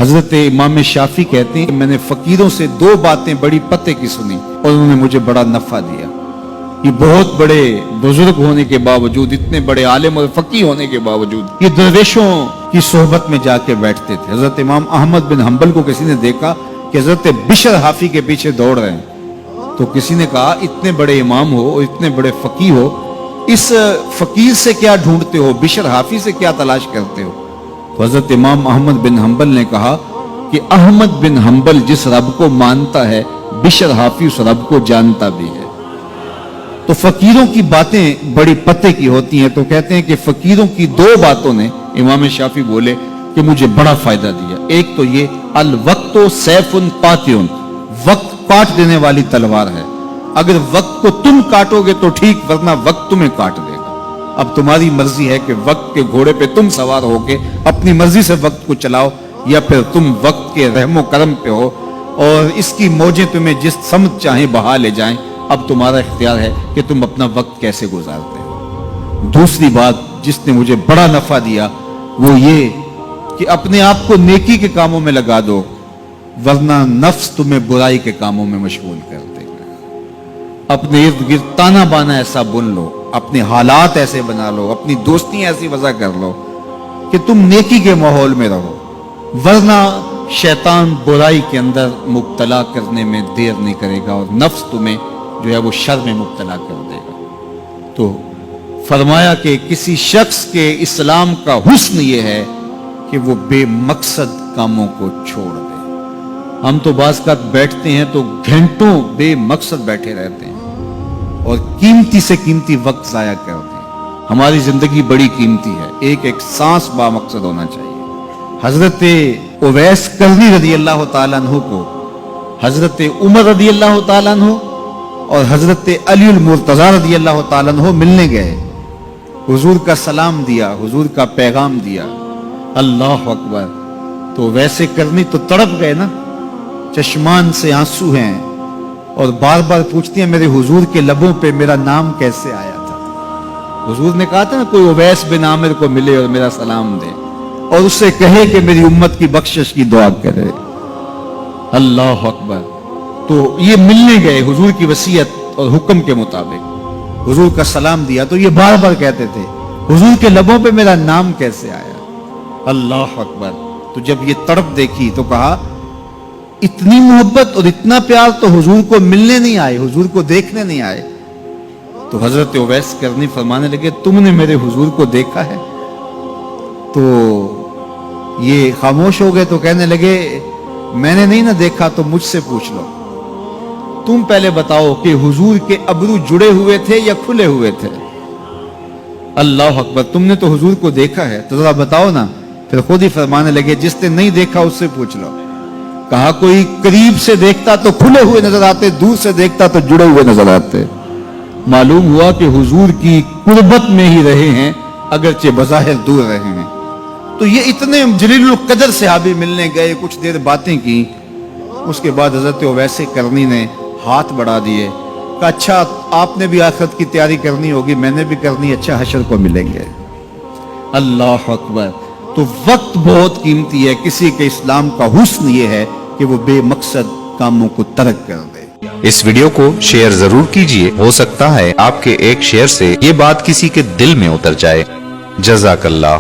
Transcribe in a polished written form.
हजरत इमाम शाफी कहते हैं कि मैंने फकीरों से दो बातें बड़ी पते की सुनी और उन्होंने मुझे बड़ा नफा दिया। ये बहुत बड़े बुजुर्ग होने के बावजूद, इतने बड़े आलिम और फकीह होने के बावजूद ये दरवेशों की सोहबत में जाके बैठते थे। हजरत इमाम अहमद बिन हंबल को किसी ने देखा कि हजरत बिशर हाफी के पीछे दौड़ रहे हैं, तो किसी ने कहा इतने बड़े इमाम हो और इतने बड़े फकीह हो, इस फकीर से क्या ढूंढते हो, बिशर हाफी से क्या तलाश करते हो? तो हजरत इमाम अहमद बिन हंबल ने कहा कि अहमद बिन हंबल जिस रब को मानता है, बिशर हाफी उस रब को जानता भी है। तो फकीरों की बातें बड़ी पते की होती हैं। तो कहते हैं कि फकीरों की दो बातों ने, इमाम शाफी बोले, कि मुझे बड़ा फायदा दिया। एक तो ये अल वक्तो सैफुन कातिउन, वक्त काट देने वाली तलवार है। अगर वक्त को तुम काटोगे तो ठीक, वरना वक्त तुम्हें काट देगा। अब तुम्हारी मर्जी है कि वक्त के घोड़े पे तुम सवार होके अपनी मर्जी से वक्त को चलाओ, या फिर तुम वक्त के रहमो करम पे हो और इसकी मौजें तुम्हें जिस समत चाहे बहा ले जाएं। अब तुम्हारा इख्तियार है कि तुम अपना वक्त कैसे गुजारते हो। दूसरी बात जिसने मुझे बड़ा नफा दिया वो ये कि अपने आप को नेकी के कामों में लगा दो, वरना नफ्स तुम्हें बुराई के कामों में मशगूल कर देगा। अपने इर्द गिर्द ताना बाना ऐसा बुन लो, अपने हालात ऐसे बना लो, अपनी दोस्ती ऐसी वजह कर लो कि तुम नेकी के माहौल में रहो, वरना शैतान बुराई के अंदर मुब्तला करने में देर नहीं करेगा और नफ्स तुम्हें जो है वो शर में मुब्तला कर देगा। तो फरमाया कि किसी शख्स के इस्लाम का हुस्न ये है कि वो बेमकसद कामों को छोड़ दे। हम तो बाज़ का बैठते हैं तो घंटों बेमकसद बैठे रहते हैं और कीमती से कीमती वक्त जाया करते हैं। हमारी जिंदगी बड़ी कीमती है, एक एक सांस बामकसद होना चाहिए। हजरत उवैस करनी रदी अल्लाह ताला अन्हु को हजरत उमर रदी अल्लाह ताला अन्हु और हजरत अली मुर्तजा रदी अल्लाह ताला अन्हु मिलने गए। हुजूर का सलाम दिया, हुजूर का पैगाम दिया। अल्लाह अकबर। तो वैसे करनी तो तड़प गए ना, चश्मान से आंसू हैं और बार बार पूछती हैं मेरे हुजूर के लबों पे मेरा नाम कैसे आया था। हुजूर ने कहा था ना कोई उवैस बिन आमिर को मिले और मेरा सलाम दे और उससे कहे कि मेरी उम्मत की बख्शिश की दुआ करे। अल्लाह अकबर। तो ये मिलने गए हुजूर की वसीयत और हुक्म के मुताबिक, हुजूर का सलाम दिया। तो ये बार बार कहते थे हुजूर के लबों पे मेरा नाम कैसे आया। अल्लाह अकबर। तो जब ये तड़प देखी तो कहा इतनी मोहब्बत और इतना प्यार तो हुजूर को मिलने नहीं आए, हुजूर को देखने नहीं आए। तो हजरत उवैस करनी फरमाने लगे तुमने मेरे हुजूर को देखा है? तो ये खामोश हो गए। तो कहने लगे मैंने नहीं ना देखा तो मुझसे पूछ लो, तुम पहले बताओ कि हुजूर के अबरू जुड़े हुए थे या खुले हुए थे? अल्लाह अकबर। तुमने तो हुजूर को देखा है तो जरा बताओ ना। फिर खुद ही फरमाने लगे जिसने नहीं देखा उससे पूछ लो। कहा कोई करीब से देखता तो खुले हुए नजर आते, दूर से देखता तो जुड़े हुए नजर आते। मालूम हुआ कि हुजूर की कुर्बत में ही रहे हैं, अगरचे बज़ाहिर दूर रहे हैं। तो ये इतने जलीलुल कदर सहाबी मिलने गए, कुछ देर बातें की। उसके बाद हजरत उवैस करनी ने हाथ बढ़ा दिए, कहा अच्छा आपने भी आखिरत की तैयारी करनी होगी, मैंने भी करनी, अच्छा हशर को मिलेंगे। अल्लाह अकबर। तो वक्त बहुत कीमती है। किसी के इस्लाम का हुस्न ये है कि वो बेमकसद कामों को तर्क कर दे। इस वीडियो को शेयर जरूर कीजिए, हो सकता है आपके एक शेयर से ये बात किसी के दिल में उतर जाए। जज़ाकल्लाह।